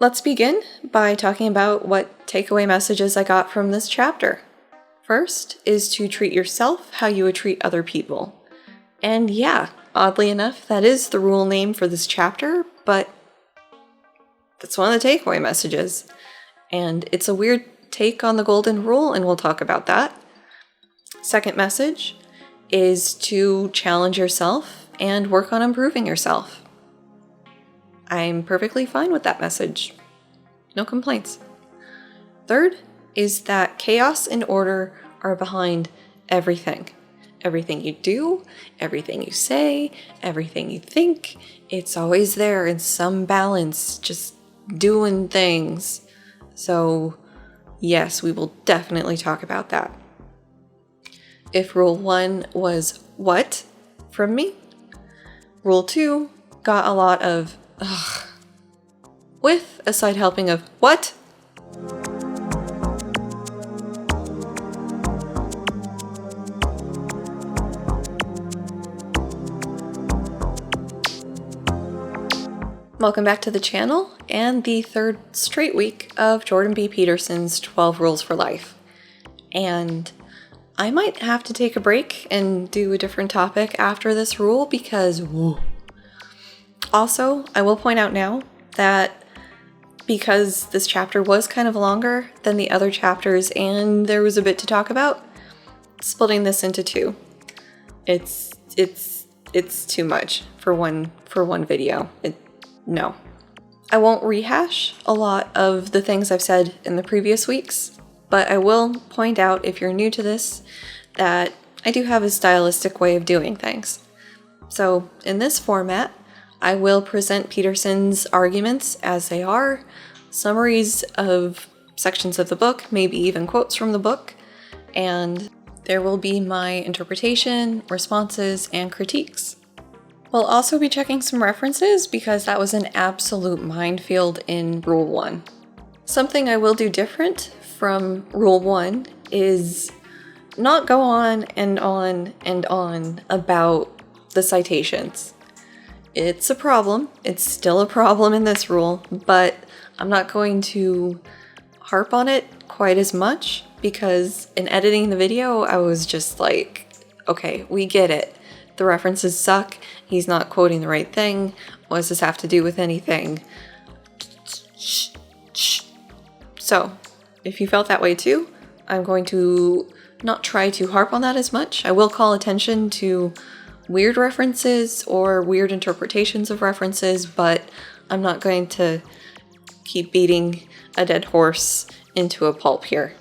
Let's begin by talking about what takeaway messages I got from this chapter. First is to treat yourself how you would treat other people. And yeah, oddly enough, that is the rule name for this chapter, but that's one of the takeaway messages. And it's a weird take on the golden rule, and we'll talk about that. Second message is to challenge yourself and work on improving yourself. I'm perfectly fine with that message. No complaints. Third is that chaos and order are behind everything. Everything you do, everything you say, everything you think, it's always there in some balance, just doing things. So yes, we will definitely talk about that. If rule 1 was what from me, rule 2 got a lot of ugh, with a side helping of what? Welcome back to the channel and the third straight week of Jordan B. Peterson's 12 Rules for Life. And I might have to take a break and do a different topic after this rule because whoa. Also, I will point out now that because this chapter was kind of longer than the other chapters and there was a bit to talk about, splitting this into two. It's too much for one video. No. I won't rehash a lot of the things I've said in the previous weeks, but I will point out if you're new to this that I do have a stylistic way of doing things. So in this format, I will present Peterson's arguments as they are, summaries of sections of the book, maybe even quotes from the book, and there will be my interpretation, responses, and critiques. We'll also be checking some references because that was an absolute minefield in Rule 1. Something I will do different from Rule 1 is not go on and on and on about the citations. It's a problem. It's still a problem in this rule, but I'm not going to harp on it quite as much because in editing the video, I was just like, okay, we get it. The references suck. He's not quoting the right thing. What does this have to do with anything? So, if you felt that way too, I'm going to not try to harp on that as much. I will call attention to weird references or weird interpretations of references, but I'm not going to keep beating a dead horse into a pulp here.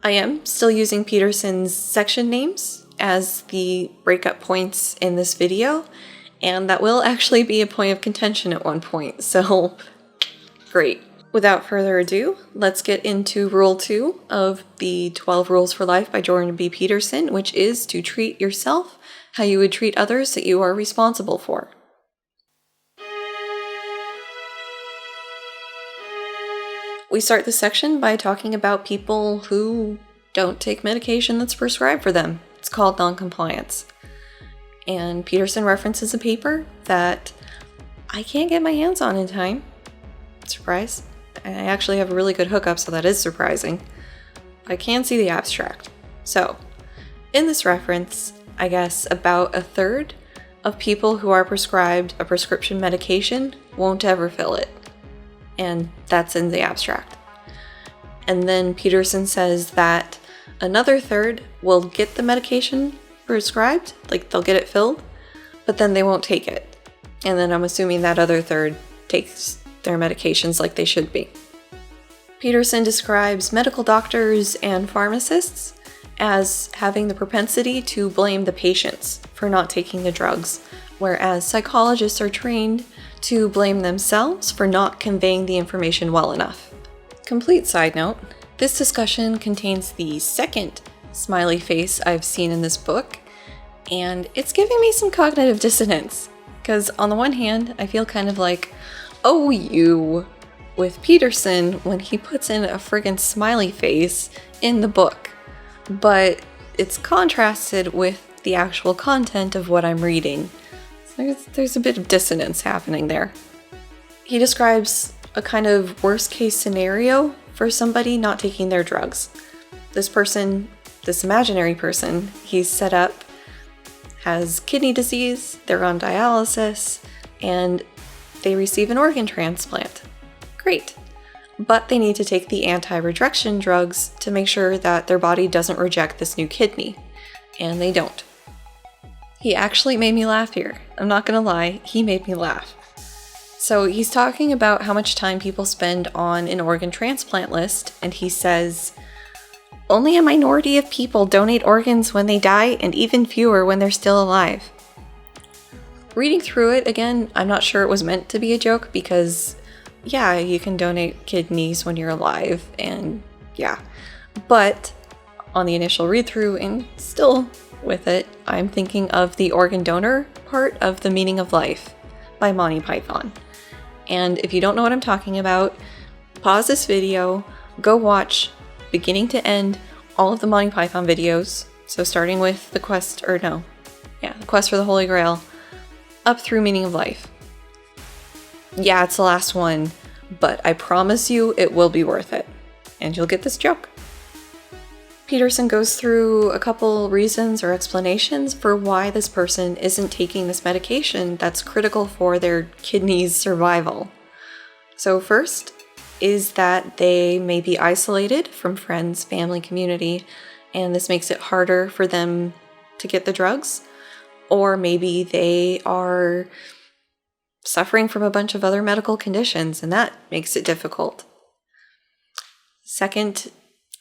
I am still using Peterson's section names as the breakup points in this video, and that will actually be a point of contention at one point, so great. Without further ado, let's get into Rule 2 of the 12 Rules for Life by Jordan B. Peterson, which is to treat yourself how you would treat others that you are responsible for. We start this section by talking about people who don't take medication that's prescribed for them. It's called noncompliance. And Peterson references a paper that I can't get my hands on in time. Surprise. I actually have a really good hookup, so that is surprising. I can see the abstract. So, in this reference, I guess about a third of people who are prescribed a prescription medication won't ever fill it. And that's in the abstract. And then Peterson says that another third will get the medication prescribed, like they'll get it filled, but then they won't take it. And then I'm assuming that other third takes their medications like they should be. Peterson describes medical doctors and pharmacists as having the propensity to blame the patients for not taking the drugs, whereas psychologists are trained to blame themselves for not conveying the information well enough. Complete side note, this discussion contains the second smiley face I've seen in this book, and it's giving me some cognitive dissonance, because on the one hand, I feel kind of like, oh you, with Peterson when he puts in a friggin' smiley face in the book, but it's contrasted with the actual content of what I'm reading. So there's a bit of dissonance happening there. He describes a kind of worst case scenario for somebody not taking their drugs. This person, this imaginary person, he's set up, has kidney disease, they're on dialysis, and they receive an organ transplant. Great. But they need to take the anti-rejection drugs to make sure that their body doesn't reject this new kidney. And they don't. He actually made me laugh here. I'm not gonna lie, he made me laugh. So he's talking about how much time people spend on an organ transplant list, and he says, only a minority of people donate organs when they die, and even fewer when they're still alive. Reading through it again, I'm not sure it was meant to be a joke because, yeah, you can donate kidneys when you're alive, and yeah. But on the initial read through, and still with it, I'm thinking of the organ donor part of The Meaning of Life by Monty Python. And if you don't know what I'm talking about, pause this video, go watch beginning to end all of the Monty Python videos. So starting with The Quest for the Holy Grail, up through Meaning of Life. Yeah, it's the last one, but I promise you it will be worth it. And you'll get this joke. Peterson goes through a couple reasons or explanations for why this person isn't taking this medication that's critical for their kidneys' survival. So first is that they may be isolated from friends, family, community, and this makes it harder for them to get the drugs. Or maybe they are suffering from a bunch of other medical conditions, and that makes it difficult. Second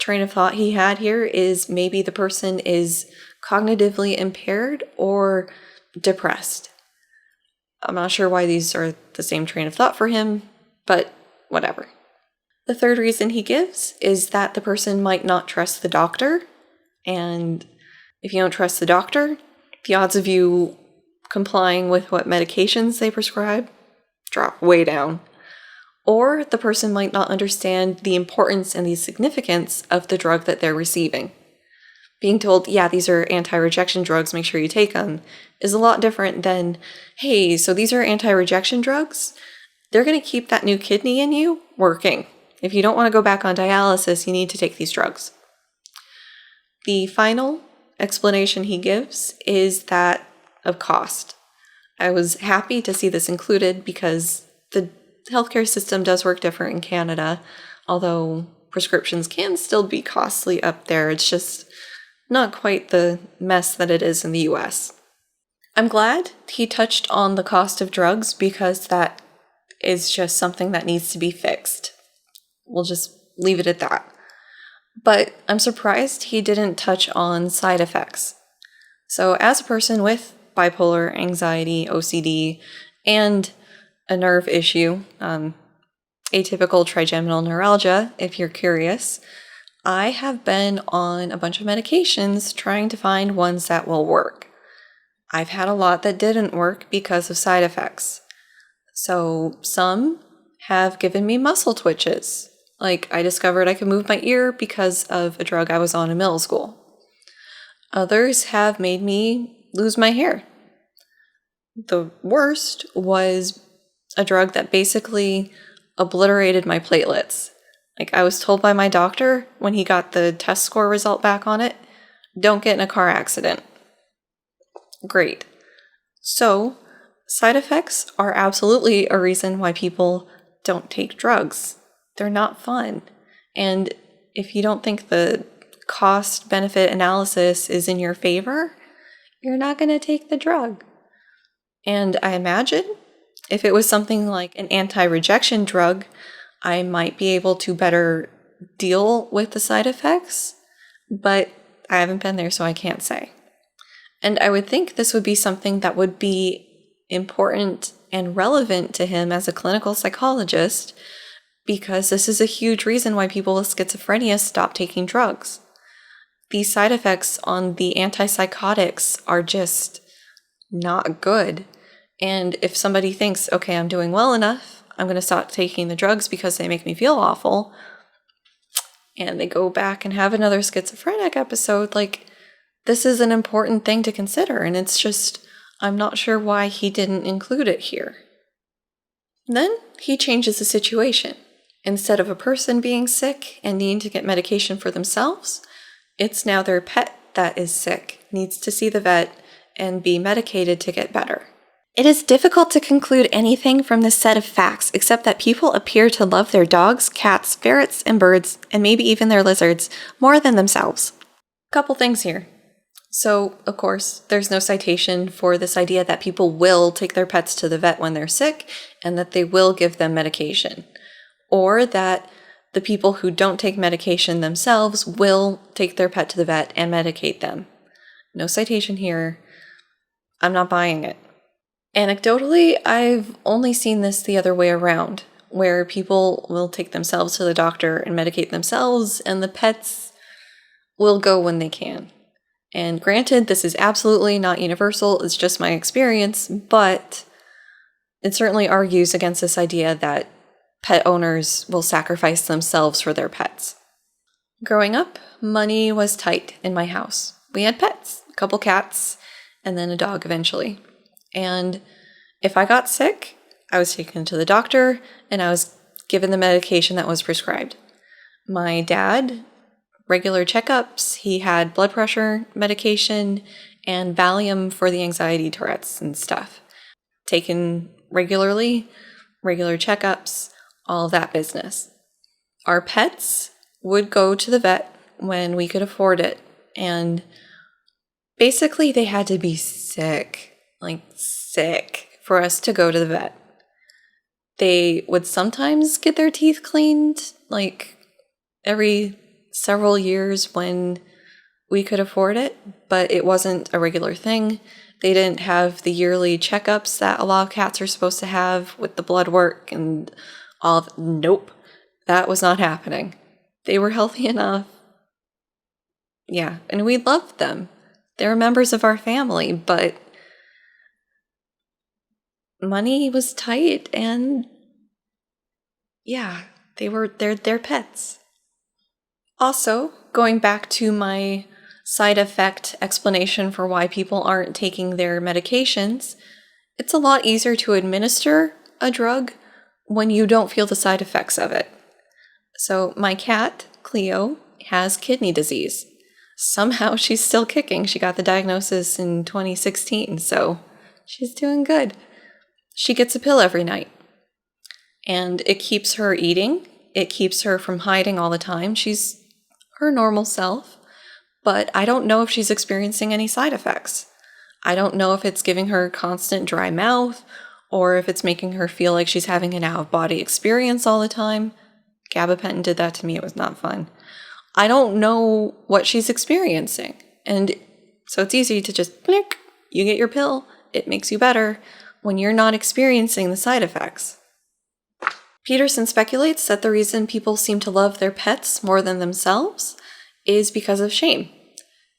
train of thought he had here is maybe the person is cognitively impaired or depressed. I'm not sure why these are the same train of thought for him, but whatever. The third reason he gives is that the person might not trust the doctor, and if you don't trust the doctor, the odds of you complying with what medications they prescribe drop way down. Or the person might not understand the importance and the significance of the drug that they're receiving. Being told, yeah, these are anti-rejection drugs, make sure you take them, is a lot different than, hey, so these are anti-rejection drugs? They're going to keep that new kidney in you working. If you don't want to go back on dialysis, you need to take these drugs. The final explanation he gives is that of cost. I was happy to see this included because the healthcare system does work different in Canada, although prescriptions can still be costly up there. It's just not quite the mess that it is in the US. I'm glad he touched on the cost of drugs because that is just something that needs to be fixed. We'll just leave it at that. But I'm surprised he didn't touch on side effects. So as a person with bipolar, anxiety, OCD, and a nerve issue, atypical trigeminal neuralgia, if you're curious, I have been on a bunch of medications trying to find ones that will work. I've had a lot that didn't work because of side effects. So some have given me muscle twitches. Like I discovered I could move my ear because of a drug I was on in middle school. Others have made me lose my hair. The worst was a drug that basically obliterated my platelets. Like I was told by my doctor when he got the test score result back on it, don't get in a car accident. Great. So, side effects are absolutely a reason why people don't take drugs. They're not fun. And if you don't think the cost-benefit analysis is in your favor, you're not going to take the drug. And I imagine if it was something like an anti-rejection drug, I might be able to better deal with the side effects, but I haven't been there, so I can't say. And I would think this would be something that would be important and relevant to him as a clinical psychologist, because this is a huge reason why people with schizophrenia stop taking drugs. These side effects on the antipsychotics are just not good. And if somebody thinks, okay, I'm doing well enough, I'm going to stop taking the drugs because they make me feel awful, and they go back and have another schizophrenic episode, like, this is an important thing to consider, and it's just, I'm not sure why he didn't include it here. Then he changes the situation. Instead of a person being sick and needing to get medication for themselves, it's now their pet that is sick, needs to see the vet and be medicated to get better. It is difficult to conclude anything from this set of facts except that people appear to love their dogs, cats, ferrets, and birds, and maybe even their lizards, more than themselves. Couple things here. So, of course, there's no citation for this idea that people will take their pets to the vet when they're sick and that they will give them medication, or that the people who don't take medication themselves will take their pet to the vet and medicate them. No citation here. I'm not buying it. Anecdotally, I've only seen this the other way around, where people will take themselves to the doctor and medicate themselves, and the pets will go when they can. And granted, this is absolutely not universal, it's just my experience, but it certainly argues against this idea that pet owners will sacrifice themselves for their pets. Growing up, money was tight in my house. We had pets, a couple cats, and then a dog eventually. And if I got sick, I was taken to the doctor and I was given the medication that was prescribed. My dad, regular checkups, he had blood pressure medication and Valium for the anxiety Tourette's and stuff. Taken regularly, regular checkups, all of that business. Our pets would go to the vet when we could afford it, and basically they had to be sick, for us to go to the vet. They would sometimes get their teeth cleaned, every several years when we could afford it, but it wasn't a regular thing. They didn't have the yearly checkups that a lot of cats are supposed to have with the blood work and all of. Nope, that was not happening. They were healthy enough. Yeah, and we loved them. They were members of our family, but money was tight, and yeah, they're pets. Also, going back to my side effect explanation for why people aren't taking their medications, it's a lot easier to administer a drug when you don't feel the side effects of it. So my cat, Cleo, has kidney disease. Somehow she's still kicking. She got the diagnosis in 2016, so she's doing good. She gets a pill every night, and it keeps her eating. It keeps her from hiding all the time. She's her normal self, but I don't know if she's experiencing any side effects. I don't know if it's giving her constant dry mouth or if it's making her feel like she's having an out-of-body experience all the time. Gabapentin did that to me. It was not fun. I don't know what she's experiencing. And so it's easy to just, click, you get your pill. It makes you better when you're not experiencing the side effects. Peterson speculates that the reason people seem to love their pets more than themselves is because of shame.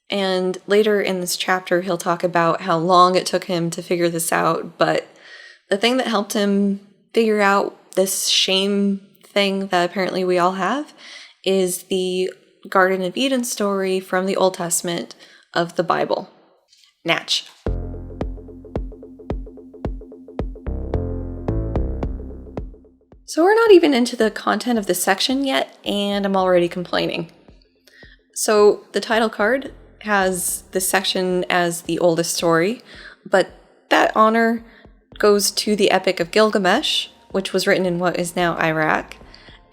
And later in this chapter, he'll talk about how long it took him to figure this out. But the thing that helped him figure out this shame thing that apparently we all have is the Garden of Eden story from the Old Testament of the Bible. Natch. So we're not even into the content of this section yet, and I'm already complaining. So the title card has this section as the oldest story, but that honor goes to the Epic of Gilgamesh, which was written in what is now Iraq,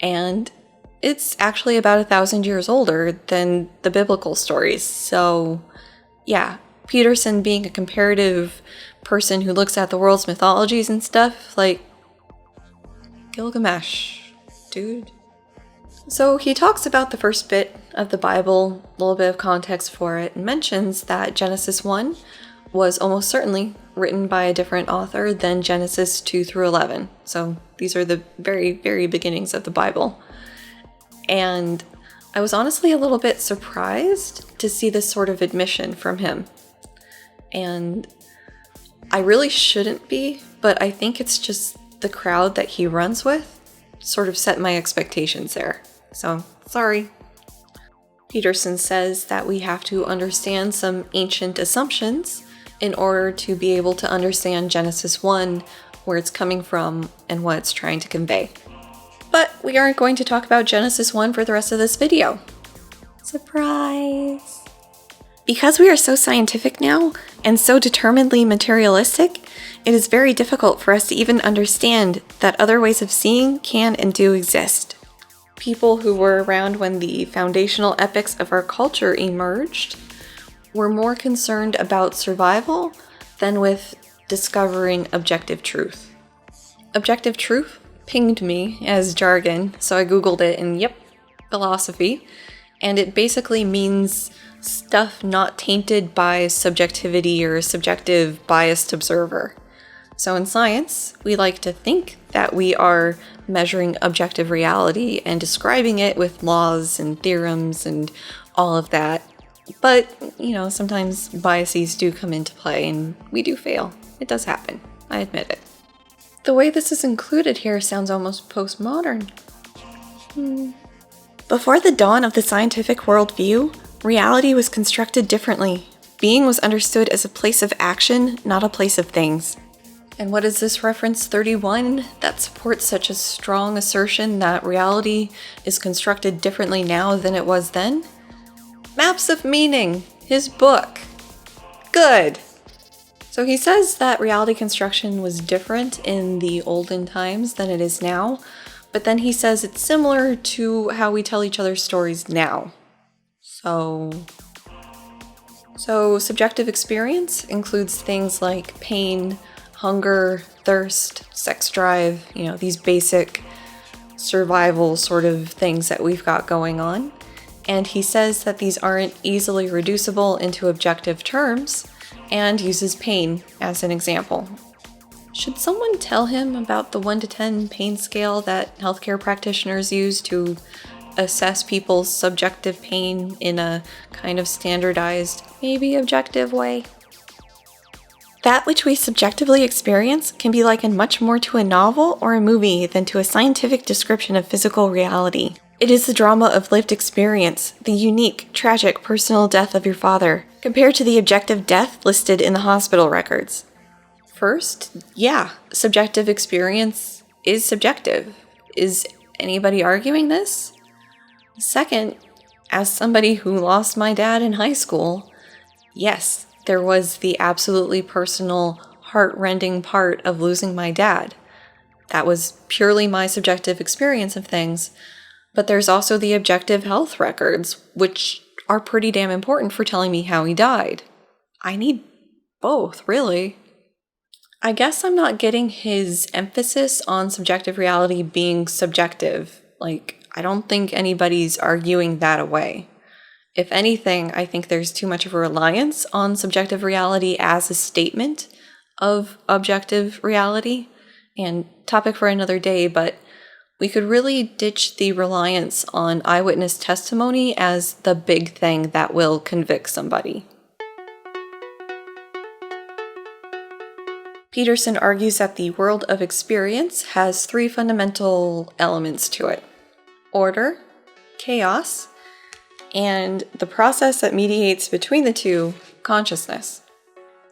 and it's actually about 1,000 years older than the biblical stories. So yeah, Peterson, being a comparative person who looks at the world's mythologies and stuff, Gilgamesh, dude. So he talks about the first bit of the Bible, a little bit of context for it, and mentions that Genesis 1 was almost certainly written by a different author than Genesis 2 through 11. So these are the very, very beginnings of the Bible. And I was honestly a little bit surprised to see this sort of admission from him. And I really shouldn't be, but I think it's just the crowd that he runs with sort of set my expectations there. So, sorry. Peterson says that we have to understand some ancient assumptions in order to be able to understand Genesis 1 where it's coming from, and what it's trying to convey. But we aren't going to talk about Genesis 1 for the rest of this video. Surprise! Because we are so scientific now, and so determinedly materialistic, it is very difficult for us to even understand that other ways of seeing can and do exist. People who were around when the foundational epics of our culture emerged were more concerned about survival than with discovering objective truth. Objective truth pinged me as jargon, so I googled it and yep, philosophy. And it basically means stuff not tainted by subjectivity or a subjective biased observer. So in science, we like to think that we are measuring objective reality and describing it with laws and theorems and all of that. But, sometimes biases do come into play and we do fail. It does happen. I admit it. The way this is included here sounds almost postmodern. Before the dawn of the scientific worldview, reality was constructed differently. Being was understood as a place of action, not a place of things. And what is this reference 31 that supports such a strong assertion that reality is constructed differently now than it was then? Maps of Meaning, his book. Good. So he says that reality construction was different in the olden times than it is now, but then he says it's similar to how we tell each other stories now. So subjective experience includes things like pain, hunger, thirst, sex drive, these basic survival sort of things that we've got going on. And he says that these aren't easily reducible into objective terms and uses pain as an example. Should someone tell him about the 1 to 10 pain scale that healthcare practitioners use to assess people's subjective pain in a kind of standardized, maybe objective way? That which we subjectively experience can be likened much more to a novel or a movie than to a scientific description of physical reality. It is the drama of lived experience, the unique, tragic, personal death of your father, compared to the objective death listed in the hospital records. First, yeah, subjective experience is subjective. Is anybody arguing this? Second, as somebody who lost my dad in high school, yes, there was the absolutely personal, heart-rending part of losing my dad. That was purely my subjective experience of things. But there's also the objective health records, which are pretty damn important for telling me how he died. I need both, really. I guess I'm not getting his emphasis on subjective reality being subjective. I don't think anybody's arguing that away. If anything, I think there's too much of a reliance on subjective reality as a statement of objective reality. And topic for another day, but we could really ditch the reliance on eyewitness testimony as the big thing that will convict somebody. Peterson argues that the world of experience has 3 fundamental elements to it: order, chaos, and the process that mediates between the two, consciousness.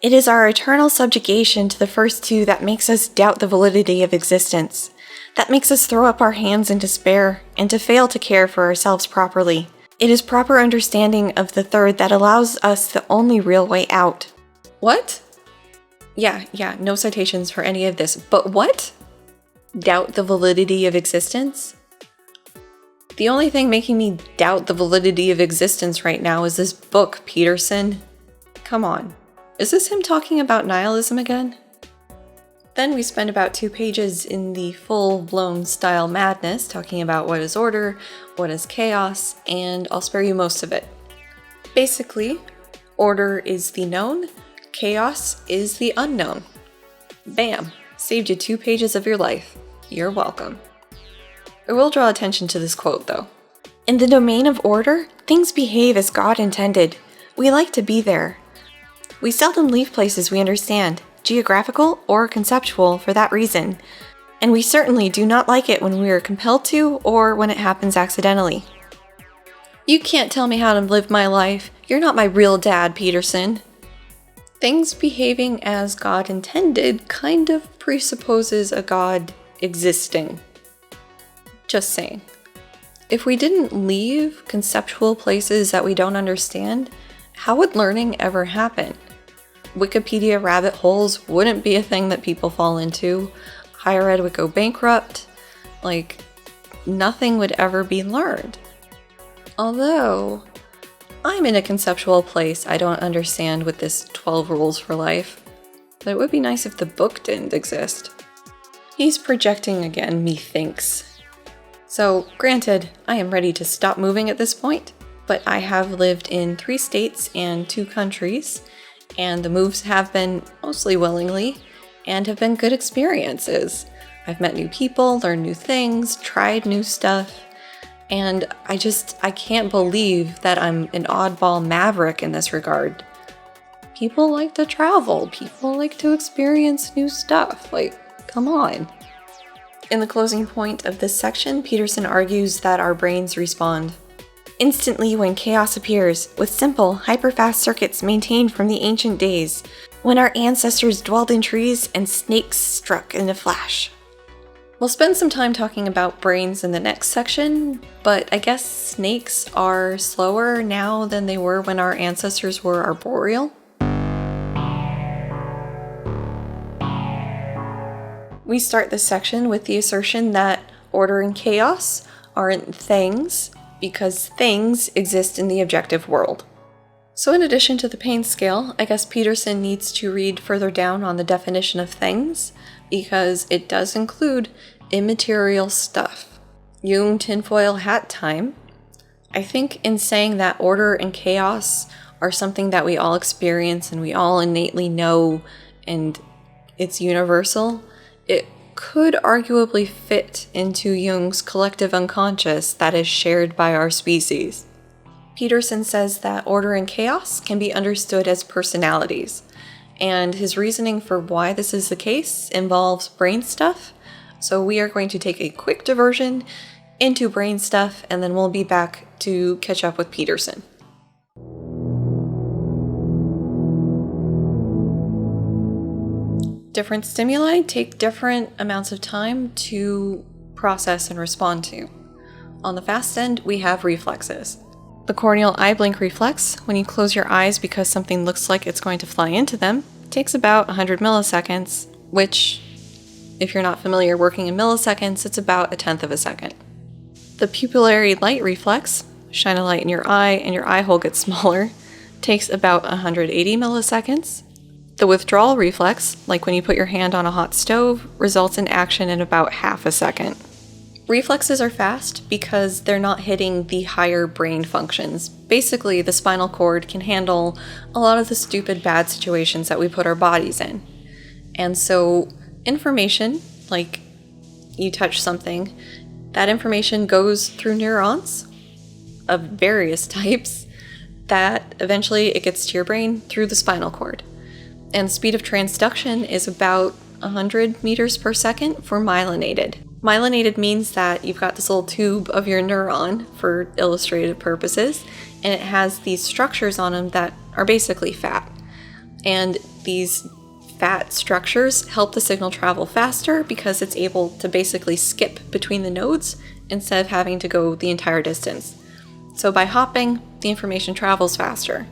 It is our eternal subjugation to the first 2 that makes us doubt the validity of existence. That makes us throw up our hands in despair and to fail to care for ourselves properly. It is proper understanding of the third that allows us the only real way out. What? Yeah, no citations for any of this. But what? Doubt the validity of existence? The only thing making me doubt the validity of existence right now is this book, Peterson. Come on. Is this him talking about nihilism again? Then we spend about 2 pages in the full-blown style madness talking about what is order, what is chaos, and I'll spare you most of it. Basically, order is the known, chaos is the unknown. Bam! Saved you 2 pages of your life. You're welcome. I will draw attention to this quote, though. In the domain of order, things behave as God intended. We like to be there. We seldom leave places we understand, geographical or conceptual for that reason, and we certainly do not like it when we are compelled to or when it happens accidentally. You can't tell me how to live my life. You're not my real dad, Peterson. Things behaving as God intended kind of presupposes a God existing. Just saying. If we didn't leave conceptual places that we don't understand, how would learning ever happen? Wikipedia rabbit holes wouldn't be a thing that people fall into. Higher ed would go bankrupt. Nothing would ever be learned. Although, I'm in a conceptual place I don't understand with this 12 rules for life. But it would be nice if the book didn't exist. He's projecting again, methinks. So, granted, I am ready to stop moving at this point, but I have lived in 3 states and 2 countries, and the moves have been mostly willingly, and have been good experiences. I've met new people, learned new things, tried new stuff, and I can't believe that I'm an oddball maverick in this regard. People like to travel, people like to experience new stuff, come on. In the closing point of this section, Peterson argues that our brains respond instantly when chaos appears, with simple, hyper-fast circuits maintained from the ancient days, when our ancestors dwelled in trees and snakes struck in a flash. We'll spend some time talking about brains in the next section, but I guess snakes are slower now than they were when our ancestors were arboreal. We start this section with the assertion that order and chaos aren't things, because things exist in the objective world. So in addition to the pain scale, I guess Peterson needs to read further down on the definition of things, because it does include immaterial stuff. Jung tinfoil hat time. I think in saying that order and chaos are something that we all experience and we all innately know and it's universal, it could arguably fit into Jung's collective unconscious that is shared by our species. Peterson says that order and chaos can be understood as personalities, and his reasoning for why this is the case involves brain stuff, so we are going to take a quick diversion into brain stuff, and then we'll be back to catch up with Peterson. Different stimuli take different amounts of time to process and respond to. On the fast end, we have reflexes. The corneal eye blink reflex, when you close your eyes because something looks like it's going to fly into them, takes about 100 milliseconds, which, if you're not familiar working in milliseconds, it's about 1/10 of a second. The pupillary light reflex, shine a light in your eye and your eye hole gets smaller, takes about 180 milliseconds. The withdrawal reflex, like when you put your hand on a hot stove, results in action in about half a second. Reflexes are fast because they're not hitting the higher brain functions. Basically, the spinal cord can handle a lot of the stupid bad situations that we put our bodies in. And so information, like you touch something, that information goes through neurons of various types that eventually it gets to your brain through the spinal cord. And speed of transduction is about 100 meters per second for myelinated. Myelinated means that you've got this little tube of your neuron for illustrative purposes, and it has these structures on them that are basically fat. And these fat structures help the signal travel faster because it's able to basically skip between the nodes instead of having to go the entire distance. So by hopping, the information travels faster.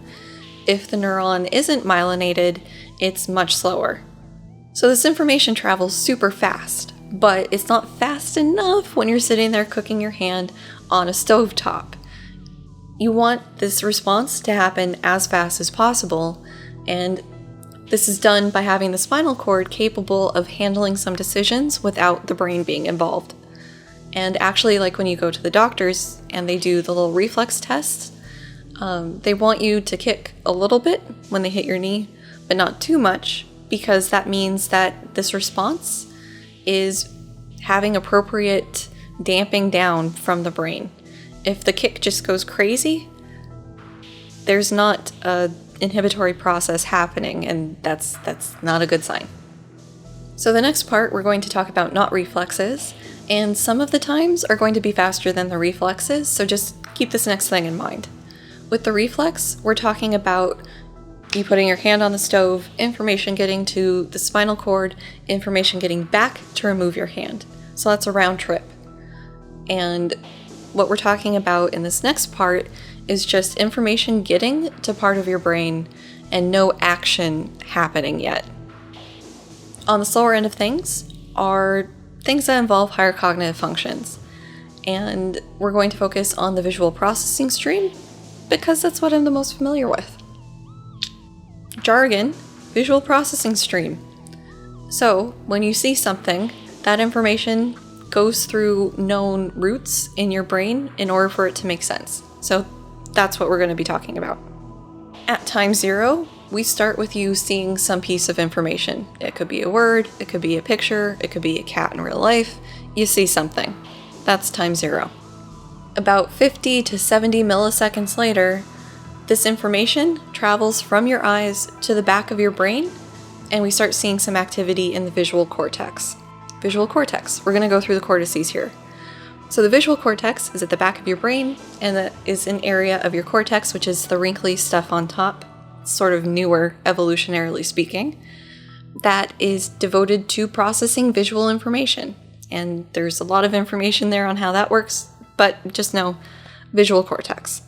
If the neuron isn't myelinated, it's much slower. So this information travels super fast, but it's not fast enough when you're sitting there cooking your hand on a stovetop. You want this response to happen as fast as possible, and this is done by having the spinal cord capable of handling some decisions without the brain being involved. And actually, like when you go to the doctors and they do the little reflex tests, they want you to kick a little bit when they hit your knee, but not too much, because that means that this response is having appropriate damping down from the brain. If the kick just goes crazy, there's not an inhibitory process happening, and that's not a good sign. So the next part, we're going to talk about not reflexes, and some of the times are going to be faster than the reflexes, so just keep this next thing in mind. With the reflex, we're talking about You putting your hand on the stove, information getting to the spinal cord, information getting back to remove your hand. So that's a round trip. And what we're talking about in this next part is just information getting to part of your brain and no action happening yet. On the slower end of things are things that involve higher cognitive functions. And we're going to focus on the visual processing stream because that's what I'm the most familiar with. Jargon, visual processing stream. So when you see something, that information goes through known routes in your brain in order for it to make sense. So that's what we're going to be talking about. At time 0, we start with you seeing some piece of information. It could be a word, it could be a picture, it could be a cat in real life. You see something. That's time 0. About 50 to 70 milliseconds later, this information travels from your eyes to the back of your brain, and we start seeing some activity in the visual cortex. Visual cortex. We're going to go through the cortices here. So the visual cortex is at the back of your brain, and that is an area of your cortex, which is the wrinkly stuff on top, sort of newer, evolutionarily speaking, that is devoted to processing visual information. And there's a lot of information there on how that works, but just know visual cortex.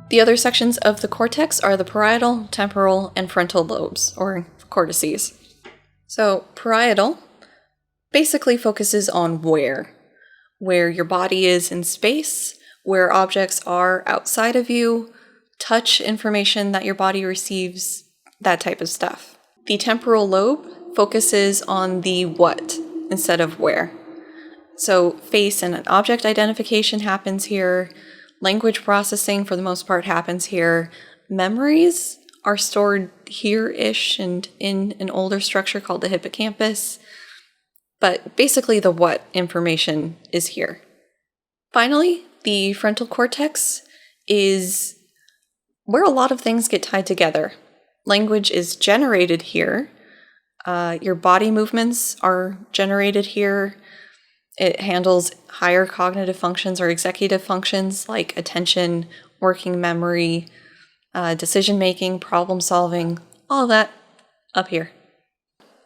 The other sections of the cortex are the parietal, temporal, and frontal lobes, or cortices. So parietal basically focuses on where your body is in space, where objects are outside of you, touch information that your body receives, that type of stuff. The temporal lobe focuses on the what instead of where. So face and object identification happens here. Language processing, for the most part, happens here. Memories are stored here-ish and in an older structure called the hippocampus. But basically the what information is here. Finally, the frontal cortex is where a lot of things get tied together. Language is generated here. Your body movements are generated here. It handles higher cognitive functions or executive functions like attention, working memory, decision-making, problem-solving, all of that up here.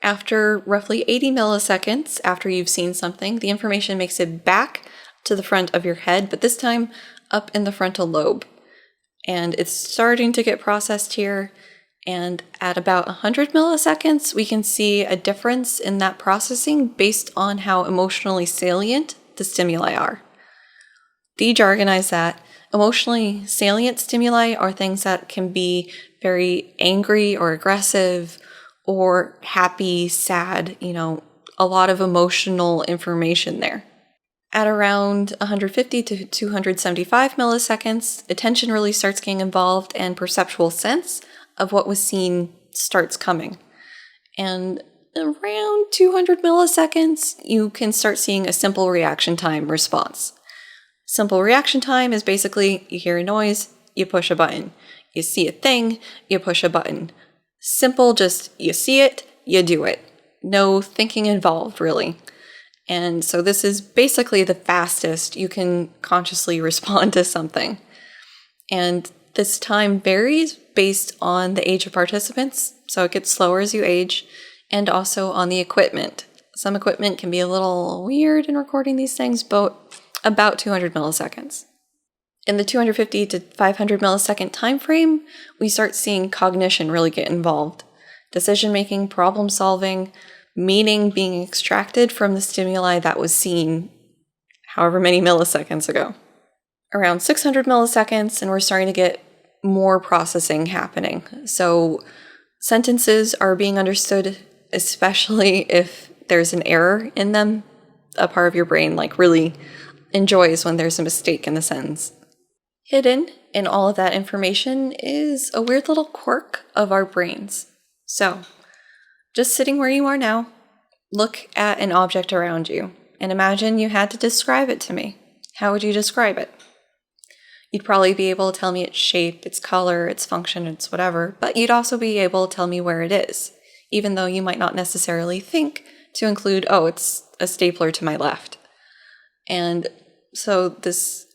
After roughly 80 milliseconds after you've seen something, the information makes it back to the front of your head, but this time up in the frontal lobe. And it's starting to get processed here. And at about 100 milliseconds, we can see a difference in that processing based on how emotionally salient the stimuli are. De-jargonize that. Emotionally salient stimuli are things that can be very angry or aggressive or happy, sad, a lot of emotional information there. At around 150 to 275 milliseconds, attention really starts getting involved and perceptual sense of what was seen starts coming. And around 200 milliseconds, you can start seeing a simple reaction time response. Simple reaction time is basically you hear a noise, you push a button. You see a thing, you push a button. Simple, just you see it, you do it. No thinking involved, really. And so this is basically the fastest you can consciously respond to something. And this time varies based on the age of participants, so it gets slower as you age, and also on the equipment. Some equipment can be a little weird in recording these things, but about 200 milliseconds. In the 250 to 500 millisecond time frame, we start seeing cognition really get involved. Decision-making, problem-solving, meaning being extracted from the stimuli that was seen however many milliseconds ago. Around 600 milliseconds, and we're starting to get more processing happening. So sentences are being understood, especially if there's an error in them. A part of your brain really enjoys when there's a mistake in the sentence. Hidden in all of that information is a weird little quirk of our brains. So, just sitting where you are now, look at an object around you and imagine you had to describe it to me. How would you describe it? You'd probably be able to tell me its shape, its color, its function, its whatever, but you'd also be able to tell me where it is, even though you might not necessarily think to include, oh, it's a stapler to my left. And so this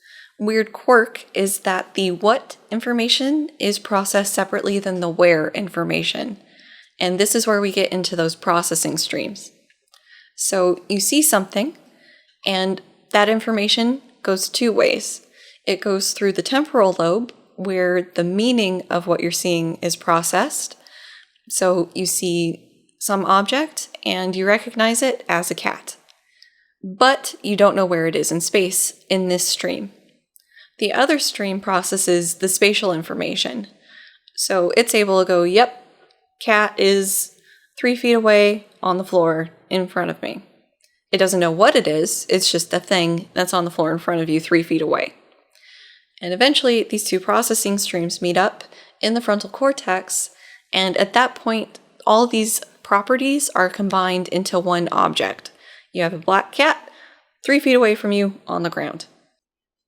weird quirk is that the what information is processed separately than the where information. And this is where we get into those processing streams. So you see something, and that information goes two ways. It goes through the temporal lobe, where the meaning of what you're seeing is processed. So you see some object, and you recognize it as a cat. But you don't know where it is in space in this stream. The other stream processes the spatial information. So it's able to go, yep, cat is 3 feet away on the floor in front of me. It doesn't know what it is, it's just a thing that's on the floor in front of you 3 feet away. And eventually, these two processing streams meet up in the frontal cortex, and at that point, all these properties are combined into one object. You have a black cat 3 feet away from you on the ground.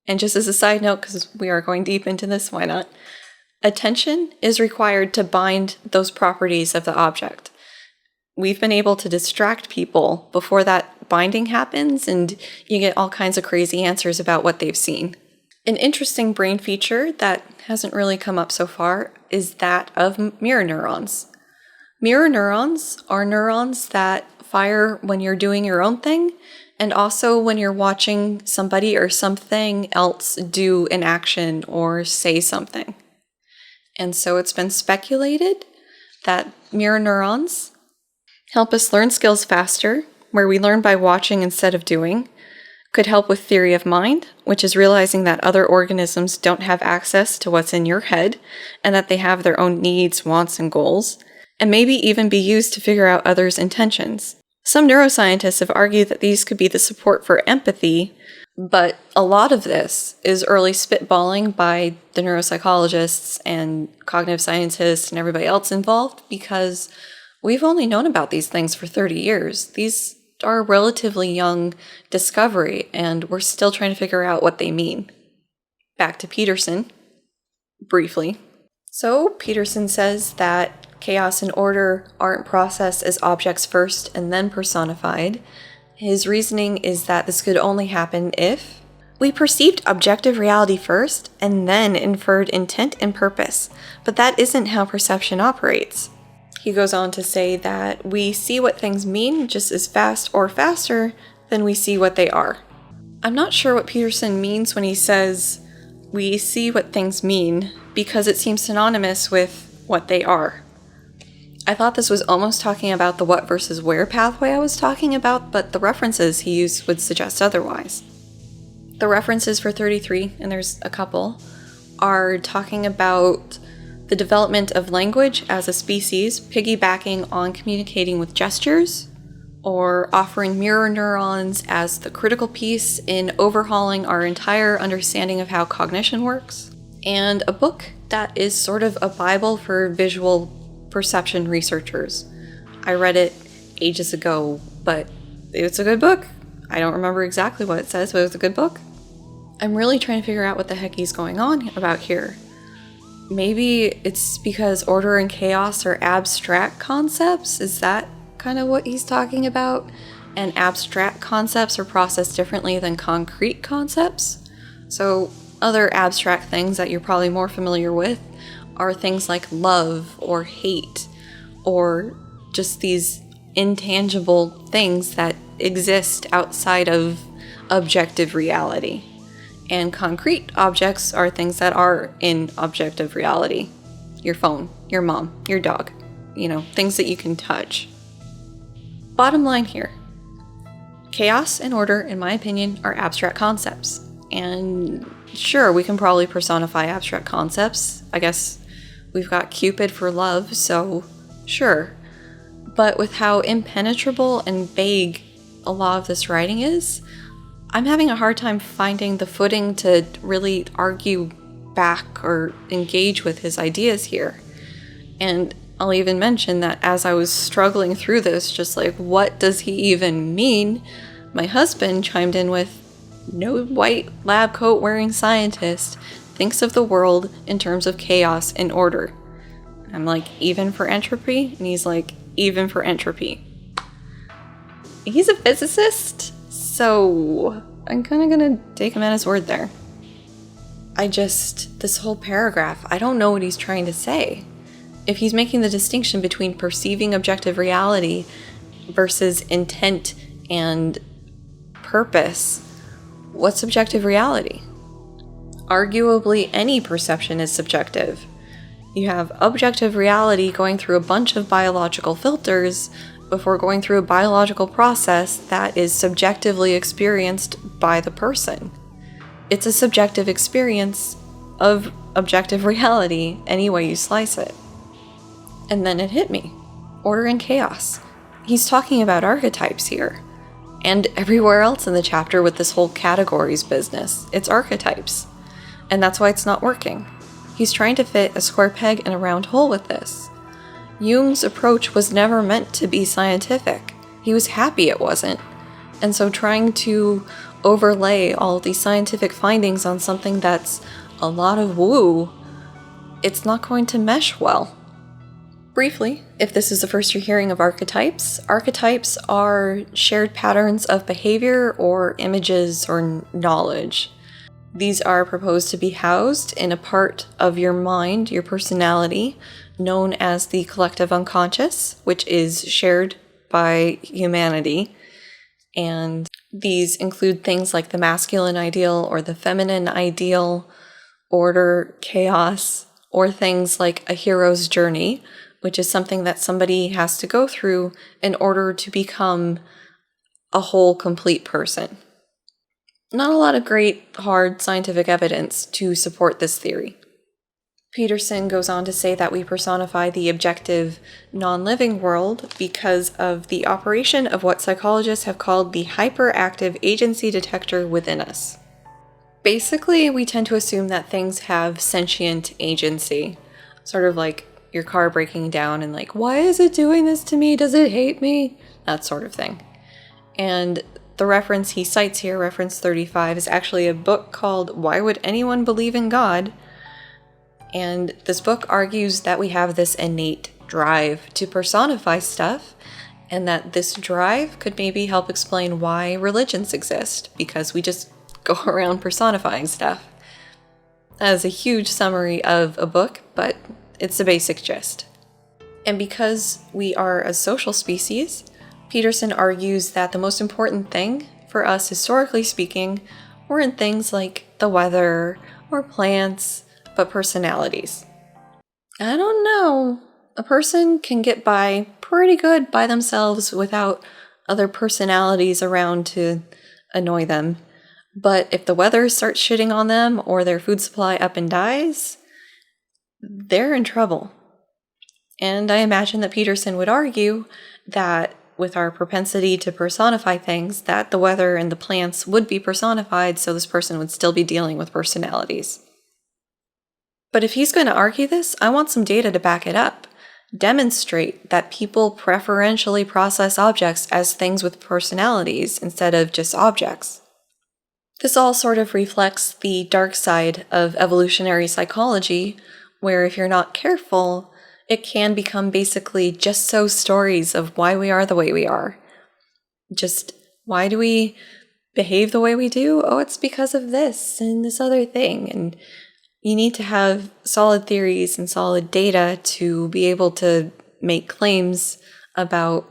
And just as a side note, because we are going deep into this, why not? Attention is required to bind those properties of the object. We've been able to distract people before that binding happens, and you get all kinds of crazy answers about what they've seen. An interesting brain feature that hasn't really come up so far is that of mirror neurons. Mirror neurons are neurons that fire when you're doing your own thing, and also when you're watching somebody or something else do an action or say something. And so it's been speculated that mirror neurons help us learn skills faster, where we learn by watching instead of doing, could help with theory of mind, which is realizing that other organisms don't have access to what's in your head, and that they have their own needs, wants, and goals, and maybe even be used to figure out others' intentions. Some neuroscientists have argued that these could be the support for empathy, but a lot of this is early spitballing by the neuropsychologists and cognitive scientists and everybody else involved, because we've only known about these things for 30 years. These are a relatively young discovery, and we're still trying to figure out what they mean. Back to Peterson, briefly. So Peterson says that chaos and order aren't processed as objects first and then personified. His reasoning is that this could only happen if we perceived objective reality first and then inferred intent and purpose, but that isn't how perception operates. He goes on to say that we see what things mean just as fast or faster than we see what they are. I'm not sure what Peterson means when he says we see what things mean, because it seems synonymous with what they are. I thought this was almost talking about the what versus where pathway I was talking about, but the references he used would suggest otherwise. The references for 33, and there's a couple, are talking about the development of language as a species, piggybacking on communicating with gestures, or offering mirror neurons as the critical piece in overhauling our entire understanding of how cognition works, and a book that is sort of a Bible for visual perception researchers. I read it ages ago, but it's a good book. I don't remember exactly what it says, but it was a good book. I'm really trying to figure out what the heck he's going on about here. Maybe it's because order and chaos are abstract concepts? Is that kind of what he's talking about? And abstract concepts are processed differently than concrete concepts? So other abstract things that you're probably more familiar with are things like love or hate, or just these intangible things that exist outside of objective reality. And concrete objects are things that are in objective reality. Your phone, your mom, your dog, things that you can touch. Bottom line here, chaos and order, in my opinion, are abstract concepts. And sure, we can probably personify abstract concepts. I guess we've got Cupid for love, so sure. But with how impenetrable and vague a lot of this writing is, I'm having a hard time finding the footing to really argue back or engage with his ideas here. And I'll even mention that as I was struggling through this, just like, what does he even mean? My husband chimed in with, no white lab coat wearing scientist thinks of the world in terms of chaos and order. I'm like, even for entropy? And he's like, even for entropy. He's a physicist, so I'm kind of gonna take him at his word there. This whole paragraph, I don't know what he's trying to say. If he's making the distinction between perceiving objective reality versus intent and purpose, what's subjective reality? Arguably, any perception is subjective. You have objective reality going through a bunch of biological filters before going through a biological process that is subjectively experienced by the person. It's a subjective experience of objective reality, any way you slice it. And then it hit me. Order and chaos. He's talking about archetypes here. And everywhere else in the chapter with this whole categories business, it's archetypes. And that's why it's not working. He's trying to fit a square peg in a round hole with this. Jung's approach was never meant to be scientific. He was happy it wasn't. And so trying to overlay all of these scientific findings on something that's a lot of woo, it's not going to mesh well. Briefly, if this is the first you're hearing of archetypes are shared patterns of behavior or images or knowledge. These are proposed to be housed in a part of your mind, your personality, known as the collective unconscious, which is shared by humanity. And these include things like the masculine ideal or the feminine ideal, order, chaos, or things like a hero's journey, which is something that somebody has to go through in order to become a whole, complete person. Not a lot of great, hard scientific evidence to support this theory. Peterson goes on to say that we personify the objective, non-living world because of the operation of what psychologists have called the hyperactive agency detector within us. Basically, we tend to assume that things have sentient agency, sort of like your car breaking down and like, why is it doing this to me? Does it hate me? That sort of thing. And the reference he cites here, reference 35, is actually a book called Why Would Anyone Believe in God? And this book argues that we have this innate drive to personify stuff, and that this drive could maybe help explain why religions exist, because we just go around personifying stuff. That is a huge summary of a book, but it's the basic gist. And because we are a social species, Peterson argues that the most important thing for us, historically speaking, weren't things like the weather or plants, but personalities. I don't know. A person can get by pretty good by themselves without other personalities around to annoy them. But if the weather starts shitting on them or their food supply up and dies, they're in trouble. And I imagine that Peterson would argue that with our propensity to personify things, that the weather and the plants would be personified, so this person would still be dealing with personalities. But if he's going to argue this, I want some data to back it up. Demonstrate that people preferentially process objects as things with personalities instead of just objects. This all sort of reflects the dark side of evolutionary psychology, where if you're not careful, it can become basically just so stories of why we are the way we are. Just, why do we behave the way we do? Oh, it's because of this and this other thing. And you need to have solid theories and solid data to be able to make claims about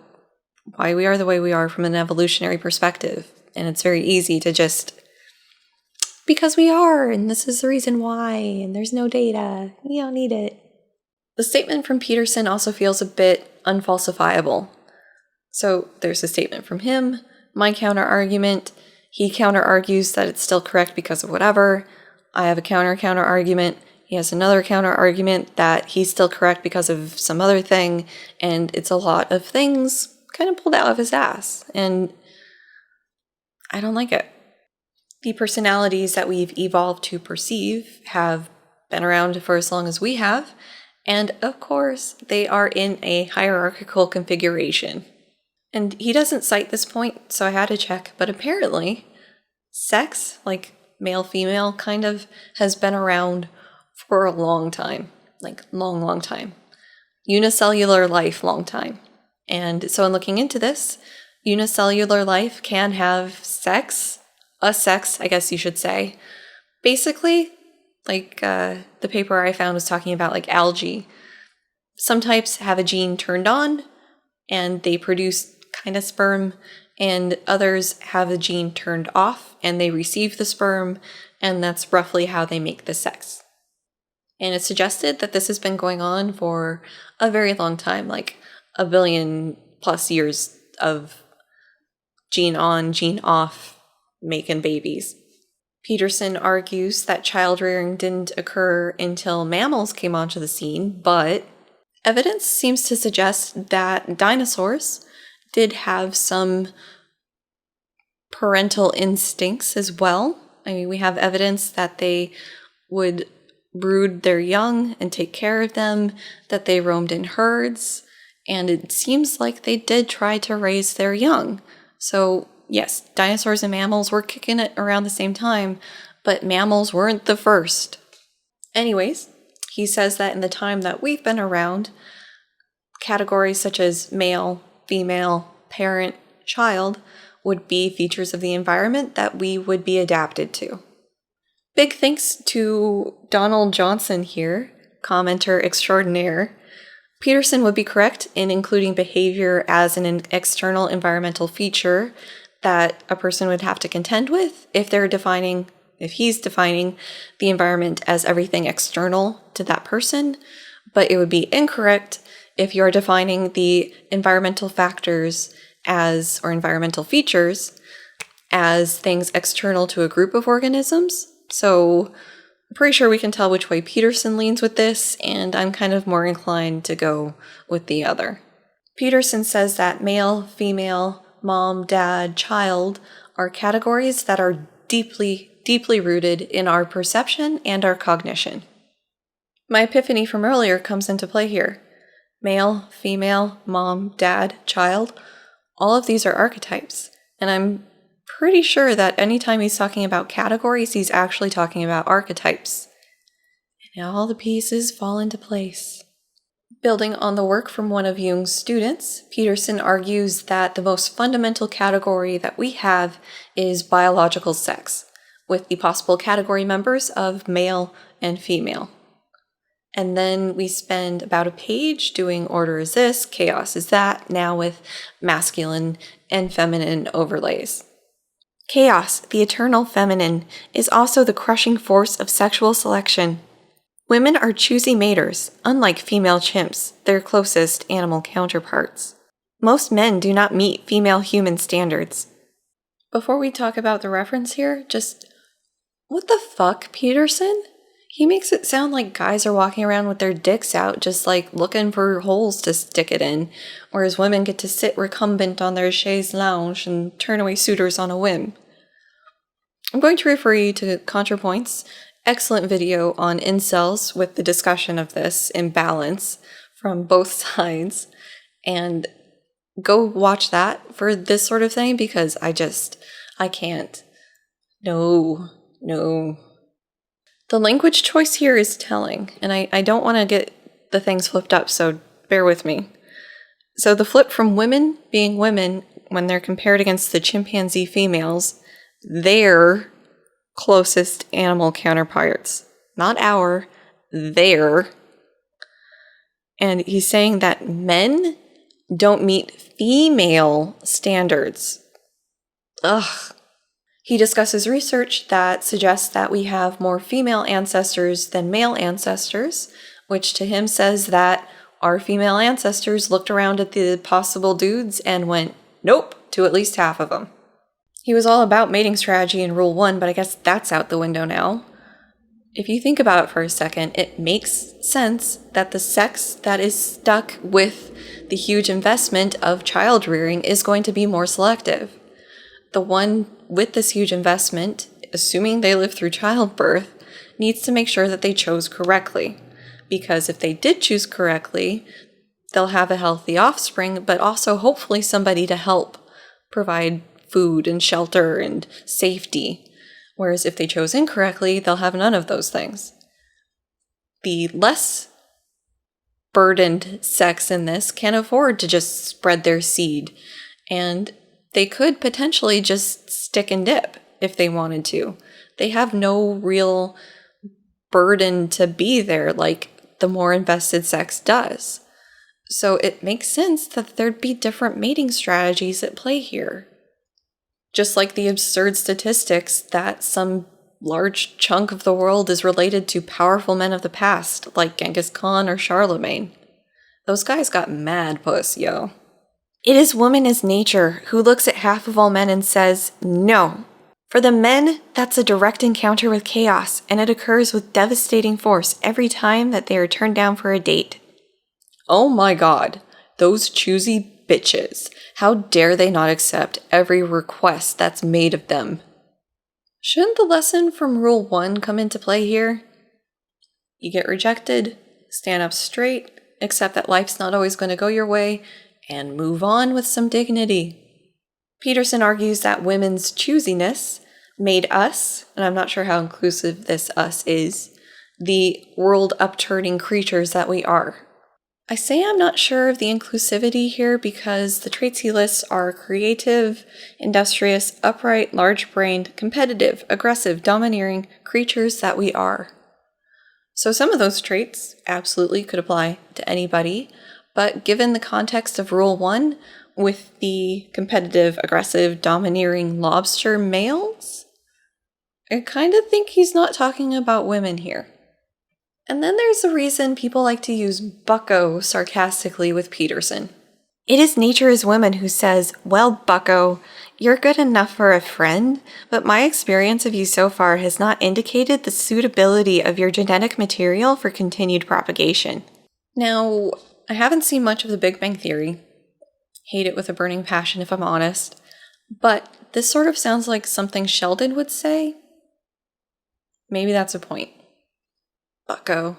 why we are the way we are from an evolutionary perspective. And it's very easy to just, because we are, and this is the reason why, and there's no data, we don't need it. The statement from Peterson also feels a bit unfalsifiable. So there's a statement from him, my counter-argument, he counter-argues that it's still correct because of whatever. I have a counter-argument. He has another counter-argument that he's still correct because of some other thing, and it's a lot of things kind of pulled out of his ass, and I don't like it. The personalities that we've evolved to perceive have been around for as long as we have, and of course, they are in a hierarchical configuration. And he doesn't cite this point, so I had to check, but apparently, sex, like male-female kind of, has been around for a long time. Like, long time. Unicellular life, long time. And so in looking into this, unicellular life can have sex, a sex, I guess you should say. Basically, Like the paper I found was talking about like algae. Some types have a gene turned on and they produce kind of sperm, and others have a gene turned off and they receive the sperm, and that's roughly how they make the sex. And it's suggested that this has been going on for a very long time, like a billion plus years of gene on, gene off, making babies. Peterson argues that child rearing didn't occur until mammals came onto the scene, but evidence seems to suggest that dinosaurs did have some parental instincts as well. I mean, we have evidence that they would brood their young and take care of them, that they roamed in herds, and it seems like they did try to raise their young. So, yes, dinosaurs and mammals were kicking it around the same time, but mammals weren't the first. Anyways, he says that in the time that we've been around, categories such as male, female, parent, child would be features of the environment that we would be adapted to. Big thanks to Donald Johnson here, commenter extraordinaire. Peterson would be correct in including behavior as an external environmental feature that a person would have to contend with if he's defining the environment as everything external to that person, but it would be incorrect if you're defining the environmental factors or environmental features as things external to a group of organisms. So I'm pretty sure we can tell which way Peterson leans with this, and I'm kind of more inclined to go with the other. Peterson says that male, female, mom, dad, child are categories that are deeply, deeply rooted in our perception and our cognition. My epiphany from earlier comes into play here. Male, female, mom, dad, child, all of these are archetypes, and I'm pretty sure that anytime he's talking about categories, he's actually talking about archetypes. And all the pieces fall into place. Building on the work from one of Jung's students, Peterson argues that the most fundamental category that we have is biological sex, with the possible category members of male and female. And then we spend about a page doing order is this, chaos is that, now with masculine and feminine overlays. Chaos, the eternal feminine, is also the crushing force of sexual selection. Women are choosy maters, unlike female chimps, their closest animal counterparts. Most men do not meet female human standards. Before we talk about the reference here, just what the fuck, Peterson? He makes it sound like guys are walking around with their dicks out, just like looking for holes to stick it in, whereas women get to sit recumbent on their chaise lounge and turn away suitors on a whim. I'm going to refer you to ContraPoint's excellent video on incels with the discussion of this imbalance from both sides, and go watch that for this sort of thing, because I can't. No. The language choice here is telling, and I don't want to get the things flipped up, so bear with me. So the flip from women being women when they're compared against the chimpanzee females, their closest animal counterparts, not their. And he's saying that men don't meet female standards. Ugh. He discusses research that suggests that we have more female ancestors than male ancestors, which to him says that our female ancestors looked around at the possible dudes and went, nope, to at least half of them. He was all about mating strategy in Rule 1, but I guess that's out the window now. If you think about it for a second, it makes sense that the sex that is stuck with the huge investment of child rearing is going to be more selective. The one with this huge investment, assuming they live through childbirth, needs to make sure that they chose correctly. Because if they did choose correctly, they'll have a healthy offspring, but also hopefully somebody to help provide food and shelter and safety. Whereas if they chose incorrectly, they'll have none of those things. The less burdened sex in this can afford to just spread their seed, and they could potentially just stick and dip if they wanted to. They have no real burden to be there like the more invested sex does. So it makes sense that there'd be different mating strategies at play here. Just like the absurd statistics that some large chunk of the world is related to powerful men of the past, like Genghis Khan or Charlemagne. Those guys got mad puss, yo. It is woman as nature who looks at half of all men and says, no. For the men, that's a direct encounter with chaos, and it occurs with devastating force every time that they are turned down for a date. Oh my god, those choosy bitches. How dare they not accept every request that's made of them? Shouldn't the lesson from Rule 1 come into play here? You get rejected, stand up straight, accept that life's not always going to go your way, and move on with some dignity. Peterson argues that women's choosiness made us, and I'm not sure how inclusive this us is, the world-upturning creatures that we are. I say I'm not sure of the inclusivity here because the traits he lists are creative, industrious, upright, large-brained, competitive, aggressive, domineering creatures that we are. So some of those traits absolutely could apply to anybody, but given the context of Rule 1, with the competitive, aggressive, domineering lobster males, I kind of think he's not talking about women here. And then there's a reason people like to use bucko sarcastically with Peterson. It is nature as women who says, well, bucko, you're good enough for a friend, but my experience of you so far has not indicated the suitability of your genetic material for continued propagation. Now, I haven't seen much of The Big Bang Theory. Hate it with a burning passion if I'm honest. But this sort of sounds like something Sheldon would say. Maybe that's a point. Bucko.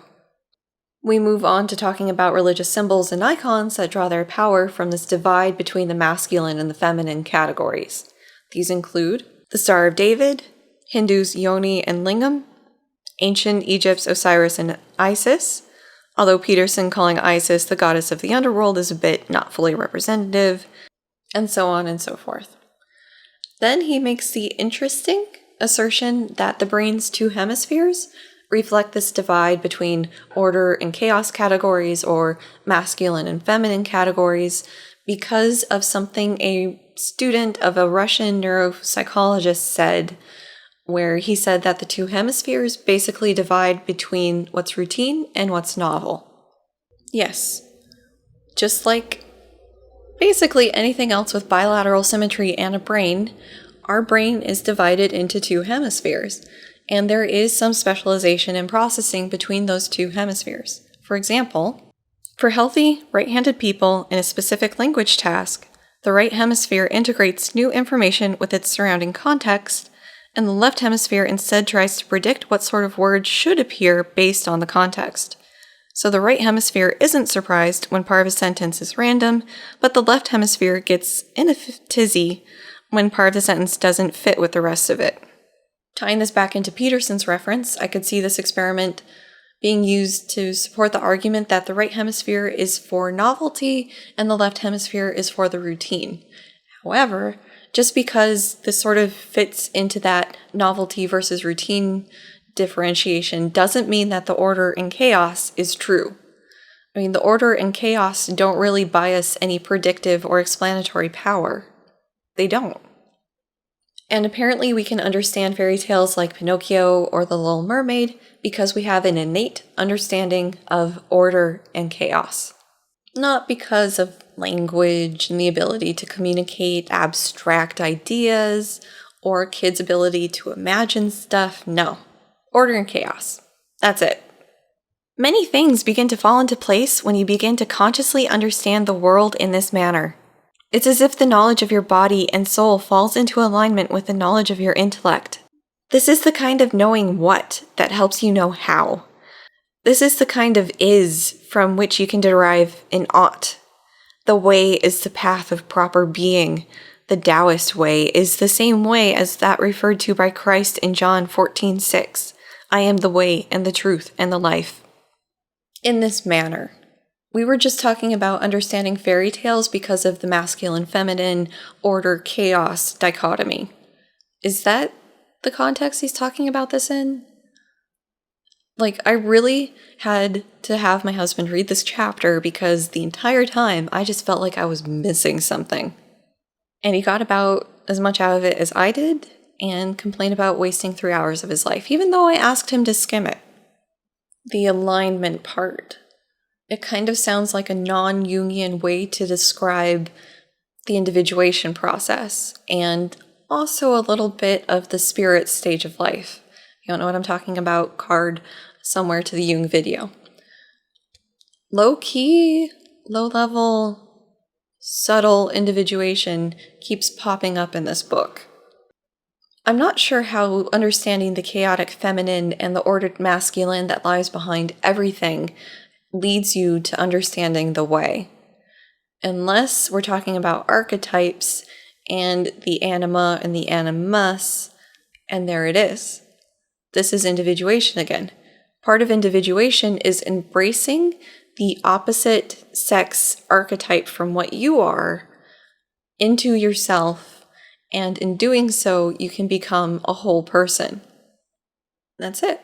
We move on to talking about religious symbols and icons that draw their power from this divide between the masculine and the feminine categories. These include the Star of David, Hindus' Yoni and Lingam, ancient Egypt's Osiris and Isis, although Peterson calling Isis the goddess of the underworld is a bit not fully representative, and so on and so forth. Then he makes the interesting assertion that the brain's two hemispheres reflect this divide between order and chaos categories or masculine and feminine categories because of something a student of a Russian neuropsychologist said, where he said that the two hemispheres basically divide between what's routine and what's novel. Yes, just like basically anything else with bilateral symmetry and a brain, our brain is divided into two hemispheres, and there is some specialization in processing between those two hemispheres. For example, for healthy, right-handed people in a specific language task, the right hemisphere integrates new information with its surrounding context, and the left hemisphere instead tries to predict what sort of words should appear based on the context. So the right hemisphere isn't surprised when part of a sentence is random, but the left hemisphere gets in a tizzy when part of the sentence doesn't fit with the rest of it. Tying this back into Peterson's reference, I could see this experiment being used to support the argument that the right hemisphere is for novelty and the left hemisphere is for the routine. However, just because this sort of fits into that novelty versus routine differentiation doesn't mean that the order and chaos is true. I mean, the order and chaos don't really buy us any predictive or explanatory power. They don't. And apparently we can understand fairy tales like Pinocchio or The Little Mermaid because we have an innate understanding of order and chaos. Not because of language and the ability to communicate abstract ideas or kids' ability to imagine stuff. No. Order and chaos. That's it. Many things begin to fall into place when you begin to consciously understand the world in this manner. It's as if the knowledge of your body and soul falls into alignment with the knowledge of your intellect. This is the kind of knowing what that helps you know how. This is the kind of is from which you can derive an ought. The way is the path of proper being. The Taoist way is the same way as that referred to by Christ in John 14:6. I am the way and the truth and the life. In this manner. We were just talking about understanding fairy tales because of the masculine-feminine, order-chaos dichotomy. Is that the context he's talking about this in? Like, I really had to have my husband read this chapter because the entire time I just felt like I was missing something. And he got about as much out of it as I did and complained about wasting 3 hours of his life, even though I asked him to skim it. The alignment part. It kind of sounds like a non-Jungian way to describe the individuation process and also a little bit of the spirit stage of life. If you don't know what I'm talking about, card somewhere to the Jung video. Low-key, low-level, subtle individuation keeps popping up in this book. I'm not sure how understanding the chaotic feminine and the ordered masculine that lies behind everything leads you to understanding the way. Unless we're talking about archetypes and the anima and the animus, and there it is. This is individuation again. Part of individuation is embracing the opposite sex archetype from what you are into yourself, and in doing so, you can become a whole person. That's it.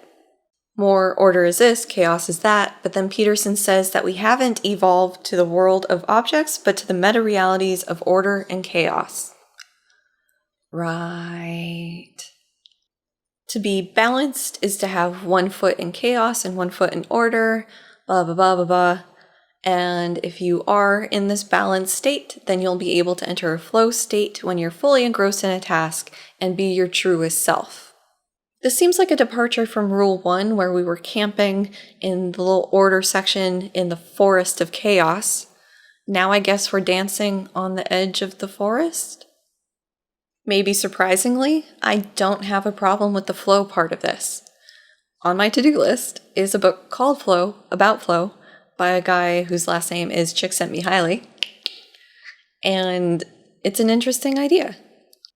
More order is this, chaos is that, but then Peterson says that we haven't evolved to the world of objects, but to the meta-realities of order and chaos. Right. To be balanced is to have 1 foot in chaos and 1 foot in order, blah, blah, blah, blah, blah. And if you are in this balanced state, then you'll be able to enter a flow state when you're fully engrossed in a task and be your truest self. This seems like a departure from Rule 1, where we were camping in the little order section in the forest of chaos. Now I guess we're dancing on the edge of the forest? Maybe surprisingly, I don't have a problem with the flow part of this. On my to-do list is a book called Flow, about flow, by a guy whose last name is Csikszentmihalyi. And it's an interesting idea.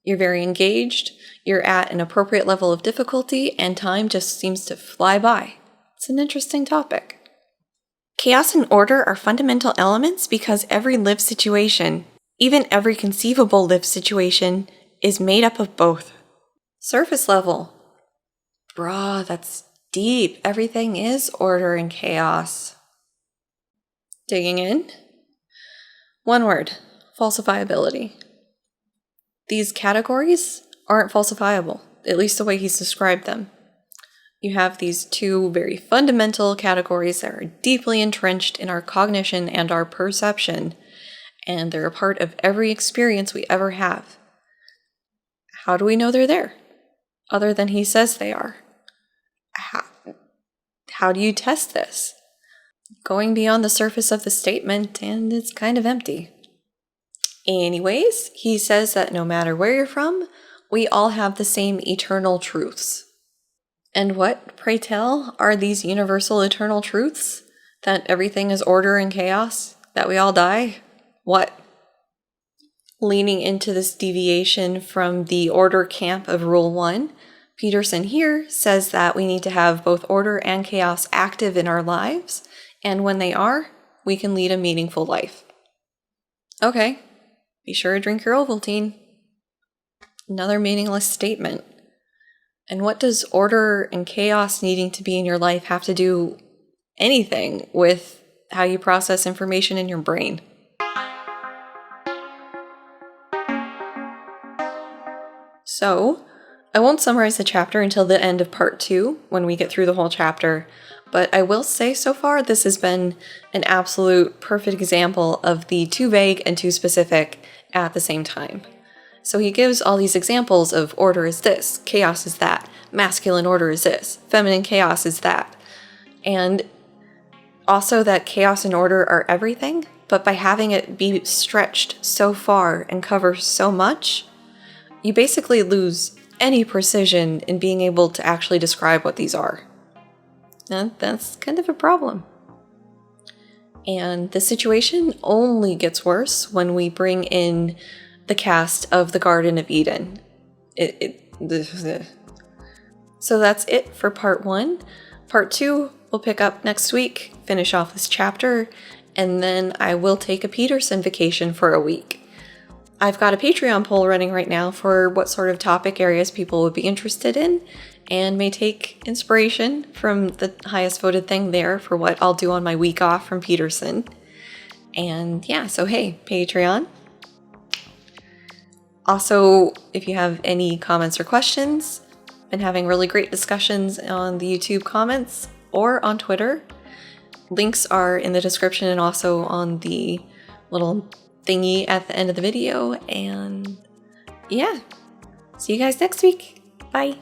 You're very engaged, you're at an appropriate level of difficulty, and time just seems to fly by. It's an interesting topic. Chaos and order are fundamental elements because every lived situation, even every conceivable lived situation, is made up of both. Surface level. Bruh, that's deep. Everything is order and chaos. Digging in. 1 word, falsifiability. These categories aren't falsifiable, at least the way he's described them. You have these 2 very fundamental categories that are deeply entrenched in our cognition and our perception, and they're a part of every experience we ever have. How do we know they're there, other than he says they are? How do you test this? Going beyond the surface of the statement, and it's kind of empty. Anyways, he says that no matter where you're from, we all have the same eternal truths. And what, pray tell, are these universal eternal truths? That everything is order and chaos? That we all die? What? Leaning into this deviation from the order camp of Rule 1, Peterson here says that we need to have both order and chaos active in our lives, and when they are, we can lead a meaningful life. Okay. Be sure to drink your Ovaltine. Another meaningless statement. And what does order and chaos needing to be in your life have to do anything with how you process information in your brain? So, I won't summarize the chapter until the end of part 2, when we get through the whole chapter, but I will say so far this has been an absolute perfect example of the too vague and too specific at the same time. So he gives all these examples of order is this, chaos is that, masculine order is this, feminine chaos is that, and also that chaos and order are everything, but by having it be stretched so far and cover so much, you basically lose any precision in being able to actually describe what these are. And that's kind of a problem. And the situation only gets worse when we bring in the cast of the Garden of Eden. So that's it for part 1. Part 2 we'll pick up next week, finish off this chapter, and then I will take a Peterson vacation for a week. I've got a Patreon poll running right now for what sort of topic areas people would be interested in, and may take inspiration from the highest voted thing there for what I'll do on my week off from Peterson. And yeah, so hey, Patreon. Also, if you have any comments or questions, been having really great discussions on the YouTube comments or on Twitter. Links are in the description and also on the little thingy at the end of the video. And yeah, see you guys next week. Bye.